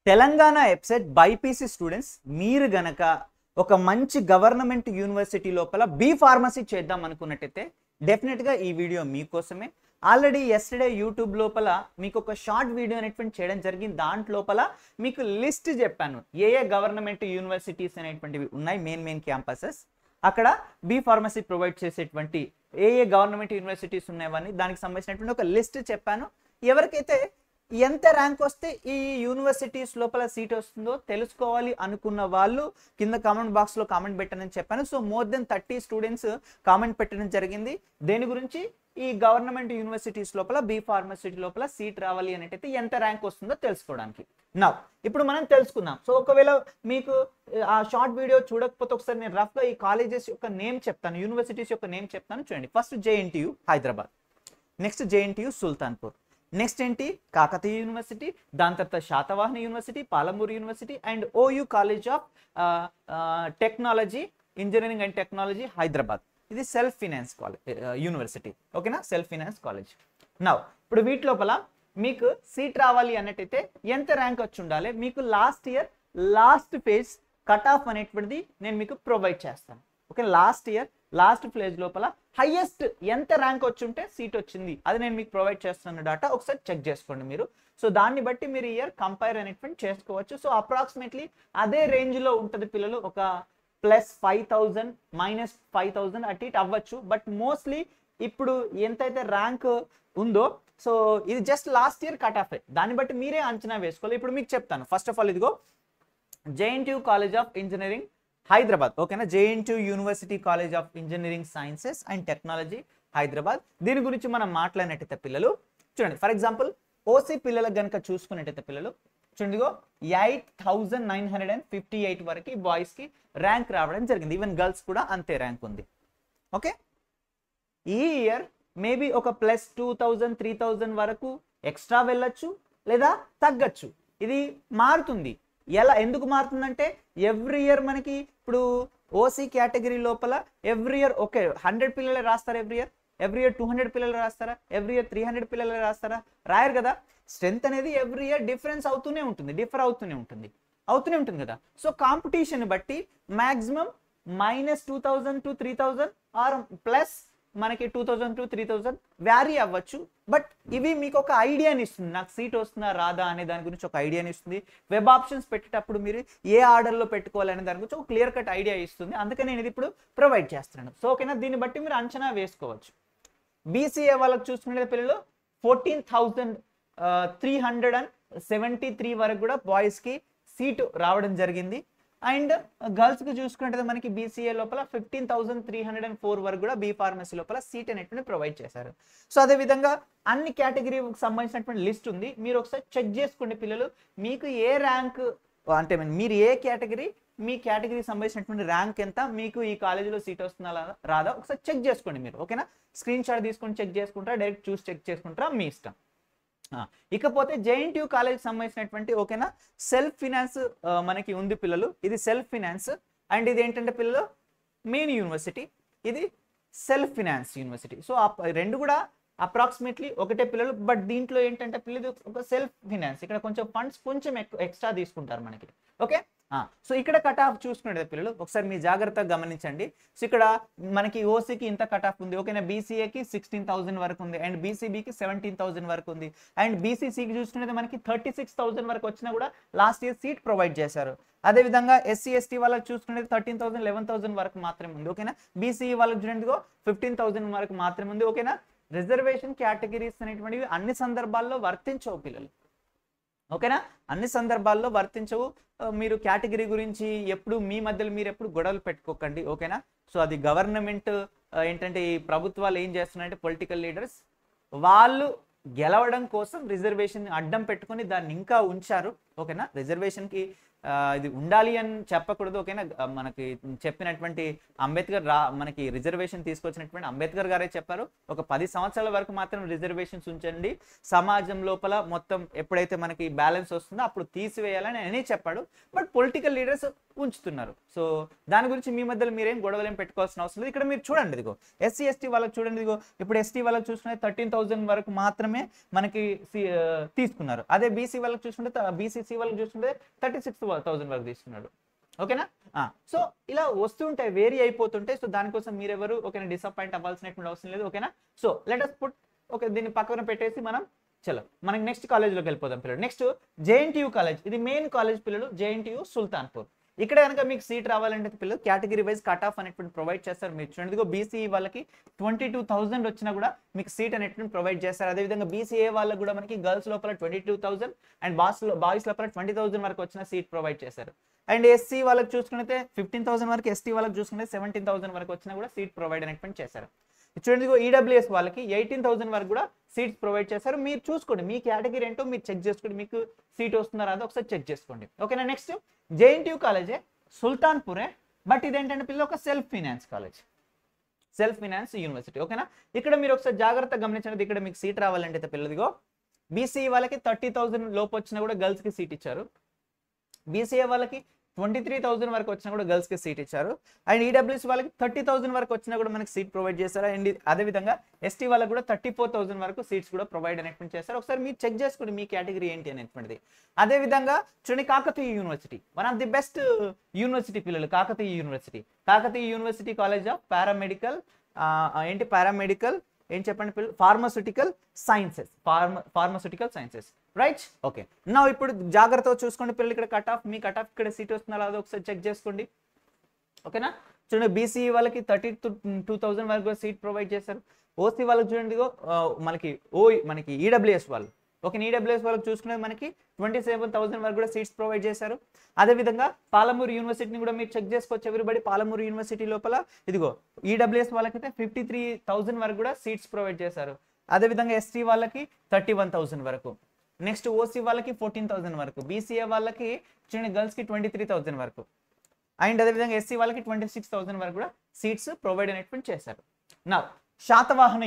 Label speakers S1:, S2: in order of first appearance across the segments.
S1: Telangana EAPCET BiPC students మీరు గనక ఒక మంచి గవర్నమెంట్ యూనివర్సిటీ లోపల బి ఫార్మసీ చేద్దాం అనుకున్నట్టయితే డెఫినెట్గా ఈ వీడియో మీకోసమే. ఆల్రెడీ ఎస్టర్డే యూట్యూబ్ లోపల మీకు ఒక షార్ట్ వీడియో అనేటువంటి చేయడం జరిగింది. దాంట్లోపల మీకు లిస్ట్ చెప్పాను ఏ గవర్నమెంట్ యూనివర్సిటీస్ అనేటువంటివి ఉన్నాయి, మెయిన్ క్యాంపసెస్, అక్కడ బి ఫార్మసీ ప్రొవైడ్ చేసేటువంటి ఏ గవర్నమెంట్ యూనివర్సిటీస్ ఉన్నాయని దానికి సంబంధించినటువంటి ఒక లిస్ట్ చెప్పాను. ఎవరికైతే ఎంత ర్యాంక్ వస్తే ఈ యూనివర్సిటీస్ లోపల సీట్ వస్తుందో తెలుసుకోవాలి అనుకున్న వాళ్ళు కింద కామెంట్ బాక్స్లో కామెంట్ పెట్టానని చెప్పాను. So more than 30 students comment పెట్టడం జరిగింది. దేని గురించి? ఈ గవర్నమెంట్ యూనివర్సిటీస్ లోపల బి ఫార్మసీ లోపల సీట్ రావాలి అనేటైతే ఎంత ర్యాంక్ వస్తుందో తెలుసుకోవడానికి. నా ఇప్పుడు మనం తెలుసుకుందాం. సో ఒకవేళ మీకు ఆ షార్ట్ వీడియో చూడకపోతే ఒకసారి నేను రఫ్గా ఈ కాలేజెస్ యొక్క నేమ్ చెప్తాను, యూనివర్సిటీస్ యొక్క నేమ్ చెప్తాను, చూడండి. First JNTU Hyderabad, next JNTU Sultanpur, next ఏంటి కాకతీయ యూనివర్సిటీ, దాని తర్వాత Satavahana university, Palamuru university and OU college of technology, engineering and Technology Hyderabad. ఇది సెల్ఫ్ ఫినాన్స్ కాలేజ్ యూనివర్సిటీ, ఓకేనా, సెల్ఫ్ ఫినాన్స్ కాలేజ్. నా ఇప్పుడు వీటి లోపల మీకు సీట్ రావాలి అన్నట్టయితే ఎంత ర్యాంక్ వచ్చి ఉండాలి? మీకు last year last phase cut off అనేటువంటిది నేను మీకు ప్రొవైడ్ చేస్తాను. Okay, last year last phase లోపల హైయెస్ట్ ఎంత ర్యాంక్ వచ్చి ఉంటే సీట్ వచ్చింది అది నేను మీకు ప్రొవైడ్ చేస్తున్న డేటా ఒకసారి చెక్ చేసుకోండి మీరు. సో దాన్ని బట్టి మీరు ఇయర్ కంపేర్ అనేటువంటి చేసుకోవచ్చు. సో అప్రాక్సిమేట్లీ అదే రేంజ్లో ఉంటుంది పిల్లలు, ఒక +5,000 -5,000 అటు ఇటు అవ్వచ్చు. బట్ మోస్ట్లీ ఇప్పుడు ఎంతైతే ర్యాంక్ ఉందో సో ఇది just last year cut off, దాన్ని బట్టి మీరే అంచనా వేసుకోవాలి. ఇప్పుడు మీకు చెప్తాను. ఫస్ట్ ఆఫ్ ఆల్ ఇదిగో JNTU College of Engineering Hyderabad, ఓకేనా, JNTU University College of Engineering Sciences and Technology Hyderabad. దీని గురించి మనం మాట్లాడినట్టయితే పిల్లలు చూడండి, ఫర్ ఎగ్జాంపుల్ ఓసీ పిల్లలకు కనుక చూసుకున్నట్టయితే పిల్లలు చూడండి 8,958 వరకు బాయ్స్కి ర్యాంక్ రావడం జరిగింది. ఈవెన్ గర్ల్స్ కూడా అంతే ర్యాంక్ ఉంది. ఓకే, ఈ ఇయర్ మేబీ ఒక +2,000 3,000 వరకు ఎక్స్ట్రా వెళ్ళొచ్చు లేదా తగ్గచ్చు. ఇది మారుతుంది. ఎలా ఎందుకు మారుతుందంటే ఎవ్రీ ఇయర్ మనకి ఇప్పుడు ఓసీ కేటగిరీ లోపల ఎవ్రీ ఇయర్ ఓకే 100 పిల్లలే రాస్తారు, ఎవ్రీ ఇయర్ 200 పిల్లలు రాస్తారా, ఎవ్రీ ఇయర్ 300 పిల్లలు రాస్తారా? రాయరు కదా. స్ట్రెంత్ అనేది ఎవ్రీ ఇయర్ డిఫరెన్స్ అవుతూనే ఉంటుంది, డిఫర్ అవుతూనే ఉంటుంది కదా. సో కాంపిటీషన్ బట్టి మ్యాక్సిమం -2,000 to 3,000 ఆర్ ప్లస్ మనకి 2,000 to 3,000 వ్యారీ అవ్వచ్చు. బట్ ఇవి మీకు ఒక ఐడియాని ఇస్తుంది, నాకు సీట్ వస్తుందా రాదా అనే దాని గురించి ఒక ఐడియాని ఇస్తుంది. వెబ్ ఆప్షన్స్ పెట్టేటప్పుడు మీరు ఏ ఆర్డర్లో పెట్టుకోవాలనే దాని గురించి ఒక క్లియర్ కట్ ఐడియా ఇస్తుంది. అందుకని నేను ఇది ఇప్పుడు ప్రొవైడ్ చేస్తున్నాను. సో ఓకేనా, దీన్ని బట్టి మీరు అంచనా వేసుకోవచ్చు. బీసీఏ వాళ్ళకి చూసుకునే పిల్లలు 14,373 వరకు కూడా బాయ్స్కి సీటు రావడం జరిగింది. అండ్ గర్ల్స్కి చూసుకుంటే మనకి బీసీఏ లోపల 15,304 వరకు కూడా బీ ఫార్మసీ లోపల సీట్ అనేటువంటి ప్రొవైడ్ చేశారు. సో అదేవిధంగా అన్ని కేటగిరీకి సంబంధించినటువంటి లిస్ట్ ఉంది, మీరు ఒకసారి చెక్ చేసుకోండి పిల్లలు. మీకు ఏ ర్యాంక్ అంటే మీరు ఏ కేటగిరీ, మీ కేటగిరీకి సంబంధించినటువంటి ర్యాంక్ ఎంత, మీకు ఈ కాలేజీలో సీట్ వస్తుందా రాదా ఒకసారి చెక్ చేసుకోండి మీరు. ఓకేనా, స్క్రీన్ షాట్ తీసుకొని చెక్ చేసుకుంటారా, డైరెక్ట్ చూసి చెక్ చేసుకుంటారా, మీ ఇష్టం. ఇకపోతే జేఎన్టీయు కాలేజ్కి సంబంధించినటువంటి ఓకేనా సెల్ఫ్ ఫినాన్స్ మనకి ఉంది పిల్లలు. ఇది సెల్ఫ్ ఫినాన్స్ అండ్ ఇది ఏంటంటే పిల్లలు మెయిన్ యూనివర్సిటీ, ఇది సెల్ఫ్ ఫినాన్స్ యూనివర్సిటీ. సో రెండు కూడా అప్రాక్సిమేట్లీ ఒకటే పిల్లలు. బట్ దీంట్లో ఏంటంటే పిల్లలు ఒక సెల్ఫ్ ఫినాన్స్, ఇక్కడ కొంచెం ఫండ్స్ కొంచెం ఎక్స్ట్రా తీసుకుంటారు మనకి. ఓకే, సో ఇక్కడ కట్ ఆఫ్ చూసుకునేది పిల్లలు ఒకసారి మీ జాగ్రత్తగా గమనించండి. సో ఇక్కడ మనకి ఓసీకి ఇంత కట్ ఆఫ్ ఉంది, ఓకేనా, బీసీఏకి 16,000 వరకు ఉంది అండ్ బీసీబీకి 17,000 వరకు ఉంది అండ్ బీసీసీకి చూసుకునేది మనకి 36,000 వరకు వచ్చినా కూడా లాస్ట్ ఇయర్ సీట్ ప్రొవైడ్ చేశారు. అదేవిధంగా ఎస్సీ ఎస్టీ వాళ్ళకి చూసుకునేది 13,000 11,000 వరకు మాత్రమే ఉంది. ఓకేనా, బీసీఈ వాళ్ళకి చూడండి 15,000 వరకు మాత్రమే ఉంది. ఓకేనా, రిజర్వేషన్ కేటగిరీస్ అనేటువంటివి అన్ని సందర్భాల్లో వర్తించవు పిల్లలు. ఓకేనా, అన్ని సందర్భాల్లో వర్తించవు. మీరు కేటగిరీ గురించి ఎప్పుడు మీ మధ్యలో మీరు ఎప్పుడు గొడవలు పెట్టుకోకండి. ఓకేనా, సో అది గవర్నమెంట్ ఏంటంటే ఈ ప్రభుత్వాలు ఏం చేస్తున్నాయంటే పొలిటికల్ లీడర్స్ వాళ్ళు గెలవడం కోసం రిజర్వేషన్ అడ్డం పెట్టుకొని దాన్ని ఇంకా ఉంచారు. ఓకేనా, రిజర్వేషన్కి ఇది ఉండాలి అని చెప్పకూడదు, ఓకేనా. మనకి చెప్పినటువంటి అంబేద్కర్ మనకి రిజర్వేషన్ తీసుకొచ్చినటువంటి అంబేద్కర్ గారే చెప్పారు, ఒక 10 సంవత్సరాల వరకు మాత్రం రిజర్వేషన్స్ ఉంచండి, సమాజం లోపల మొత్తం ఎప్పుడైతే మనకి బ్యాలెన్స్ వస్తుందో అప్పుడు తీసివేయాలని అని చెప్పాడు. బట్ పొలిటికల్ లీడర్స్ ఉంచుతున్నారు. సో దాని గురించి మీ మధ్యలో మీరేం గొడవలేం పెట్టుకోవాల్సిన అవసరం లేదు. ఇక్కడ మీరు చూడండి, ఇదిగో ఎస్సీ ఎస్టీ వాళ్ళకి చూడండి, ఇదిగో ఇప్పుడు ఎస్టీ వాళ్ళకి చూసుకుంటే 13,000 వరకు మాత్రమే మనకి తీసుకున్నారు. అదే బీసీ వాళ్ళకి చూసుకుంటే బీసీసీ వాళ్ళకి చూసుకుంటే 36,000 వరకు తీసుకున్నాడు, ఓకేనా. సో ఇలా వస్తుంటాయి, వేరీ అయిపోతుంటాయి. సో దానికోసం మీరెవరు ఓకేనా డిసప్పాయింట్ అవ్వాల్సినటువంటి అవసరం లేదు, ఓకేనా. So let us put okay, దీన్ని పక్కన పెట్టేసి చలో మనకి నెక్స్ట్ కాలేజ్లోకి వెళ్ళిపోదాం పిల్లలు. నెక్స్ట్ జేఎన్టీయూ కాలేజ్, ఇది మెయిన్ కాలేజ్ పిల్లలు, జేఎన్టీయూ సుల్తాన్పూర్. ఇక్కడ కనుక మీకు సీట్ రావాలంటే పిల్లలు కేటగిరీ వైజ్ కట్ ఆఫ్ అనేటువంటి ప్రొవైడ్ చేస్తారు. మీరు చూడండి, ఇదిగో బీసీఈ వాళ్ళకి 22,000 వచ్చినా కూడా మీకు సీట్ అనేటువంటి ప్రొవైడ్ చేస్తారు. అదేవిధంగా బీసీఏ వాళ్ళకి కూడా మనకి గర్ల్స్ లోపల 22,000 అండ్ బాయ్స్ లోపల 20,000 వరకు వచ్చిన సీట్ ప్రొవైడ్ చేశారు. అండ్ ఎస్సీ వాళ్ళకి చూసుకుంటే 15,000 వరకు, ఎస్టీ వాళ్ళకి చూసుకుంటే 17,000 వరకు వచ్చినా కూడా సీట్ ప్రొవైడ్ అనేటువంటి చేశారు. చూడండి, ఈడబ్ల్యూఎస్ వాళ్ళకి 18,000 వరకు కూడా సీట్స్ ప్రొవైడ్ చేశారు. మీరు చూసుకోండి మీ కేటగిరీ ఏంటో మీరు చెక్ చేసుకోండి, మీకు సీట్ వస్తుందా రాదో ఒకసారి చెక్ చేసుకోండి, ఓకేనా. నెక్స్ట్ జేఎన్టీయూ కాలేజే, సుల్తాన్పూరే, బట్ ఇదేంటంటే పిల్లలు ఒక self finance college, self finance university, ఓకేనా. ఇక్కడ మీరు ఒకసారి జాగ్రత్తగా గమనించండి, ఇక్కడ మీకు సీట్ రావాలంటే పిల్లదిగో బీసీఈ వాళ్ళకి 30,000 లోపు వచ్చినా కూడా గర్ల్స్కి సీట్ ఇచ్చారు. బీసీఏ వాళ్ళకి 23,000 వరకు వచ్చినా కూడా గర్ల్స్కి సీట్ ఇచ్చారు. అండ్ ఈడబ్ల్యూఎస్ వాళ్ళకి 30,000 వరకు వచ్చినా కూడా మనకి సీట్ ప్రొవైడ్ చేశారు. అండ్ అదేవిధంగా ఎస్టీ వాళ్ళకి కూడా 34,000 వరకు సీట్స్ కూడా ప్రొవైడ్ అనేటువంటి చేశారు. ఒకసారి మీరు చెక్ చేసుకోండి మీ కేటగిరీ ఏంటి అనేటువంటిది. అదేవిధంగా చూడండి, Kakatiya University, one of the best university పిల్లలు, Kakatiya University. Kakatiya University College of Paramedical ఏం చెప్పండి పిల్లలు, ఫార్మాస్యూటికల్ సైన్సెస్, రైట్. ఓకే, నా ఇప్పుడు జాగ్రత్తగా చూసుకోండి పిల్లలు, ఇక్కడ కట్ ఆఫ్ మీ కట్ ఆఫ్ ఇక్కడ సీట్ వస్తుందా లేదో ఒకసారి చెక్ చేసుకోండి, ఓకేనా. చూడండి, బీసీఈ వాళ్ళకి 32,000 వరకు సీట్ ప్రొవైడ్ చేశారు. ఓసీ వాళ్ళకి చూడండి, మనకి ఈడబ్ల్యూఎస్ వాళ్ళు, ఓకే, ఈడబ్ల్యూఎస్ వాళ్ళకి చూసుకునేది మనకి 27,000 వరకు కూడా సీట్స్ ప్రొవైడ్ చేశారు. అదేవిధంగా పాలమూరు యూనివర్సిటీని కూడా మీరు చెక్ చేసుకోవచ్చు. ఎవరిబడి పాలమూరు యూనివర్సిటీ లోపల ఇదిగో ఈడబ్ల్యూఎస్ వాళ్ళకైతే 53,000 వరకు కూడా సీట్స్ ప్రొవైడ్ చేశారు. అదేవిధంగా ఎస్టీ వాళ్ళకి 31,000 వరకు, నెక్స్ట్ ఓసీ వాళ్ళకి 14,000 వరకు, బీసీఏ వాళ్ళకి చూడండి గర్ల్స్కి 23,000 వరకు, అండ్ అదేవిధంగా ఎస్సీ వాళ్ళకి 26,000 వరకు కూడా సీట్స్ ప్రొవైడ్ అనేటువంటి చేశారు. నా శాతవాహన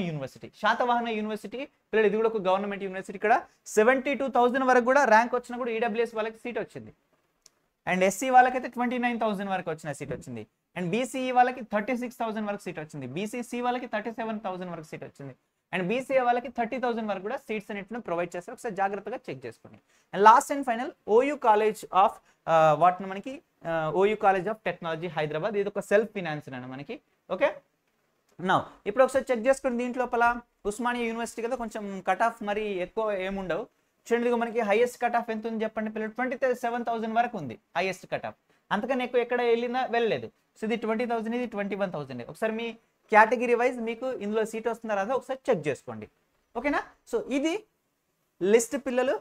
S1: యూనివర్సిటీ పిల్లలు, ఇది కూడా ఒక గవర్నమెంట్ యూనివర్సిటీ. ఇక్కడ 72,000 వరకు కూడా ర్యాంక్ వచ్చినా కూడా ఈడబ్ల్యూఎస్ వాళ్ళకి సీట్ వచ్చింది. అండ్ ఎస్సీ వాళ్ళకైతే 29,000 వరకు వచ్చిన సీట్ వచ్చింది. అండ్ బీసీఈ వాళ్ళకి 36,000 వరకు సీట్ వచ్చింది. బీసీసీ వాళ్ళకి 37,000 వరకు సీట్ వచ్చింది. అండ్ బీసీఏ వాళ్ళకి 30,000 వరకు కూడా సీట్స్ అనేటివి ప్రొవైడ్ చేస్తారు. ఒకసారి జాగ్రత్తగా చెక్ చేసుకోండి. And last and final OU college of OU college of technology Hyderabad, ఇది ఒక సెల్ఫ్ ఫినాన్స్ అండి మనకి, ఓకే. నా ఇప్పుడు ఒకసారి చెక్ చేసుకోండి, దీంట్లోపల ఉస్మానియా యూనివర్సిటీ కదా, కొంచెం కట్ ఆఫ్ మరి ఎక్కువ ఏముండవు. చూడండి, మనకి హైయెస్ట్ కట్ ఆఫ్ ఎంత ఉంది చెప్పండి పిల్లలు, 27,000 వరకు ఉంది హైయెస్ట్ కట్ ఆఫ్, అంతకన్నా ఎక్కువ ఎక్కడ వెళ్ళలేదు. సో ఇది 20,000, ఇది 21,000. ఒకసారి మీ కేటగిరీ వైజ్ మీకు ఇందులో సీట్ వస్తుందా రాదో ఒకసారి చెక్ చేసుకోండి, ఓకేనా. సో ఇది లిస్ట్ పిల్లలు,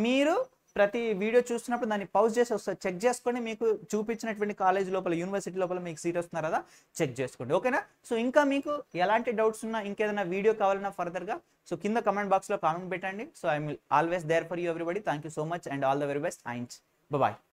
S1: మీరు ప్రతి వీడియో చూస్తున్నప్పుడు దాన్ని పౌజ్ చేసి ఒకసారి చెక్ చేసుకోండి, మీకు చూపించినటువంటి కాలేజ్ లోపల యూనివర్సిటీ లోపల మీకు సీట్ వస్తుందా రాదా చెక్ చేసుకోండి, ఓకేనా. సో ఇంకా మీకు ఎలాంటి డౌట్స్ ఉన్నా, ఇంకేదైనా వీడియో కావాలన్నా ఫర్దర్గా సో కింద కమెంట్ బాక్స్లో కామెంట్ పెట్టండి. So I will always there for you everybody. Thank you so much and all the very best and bye.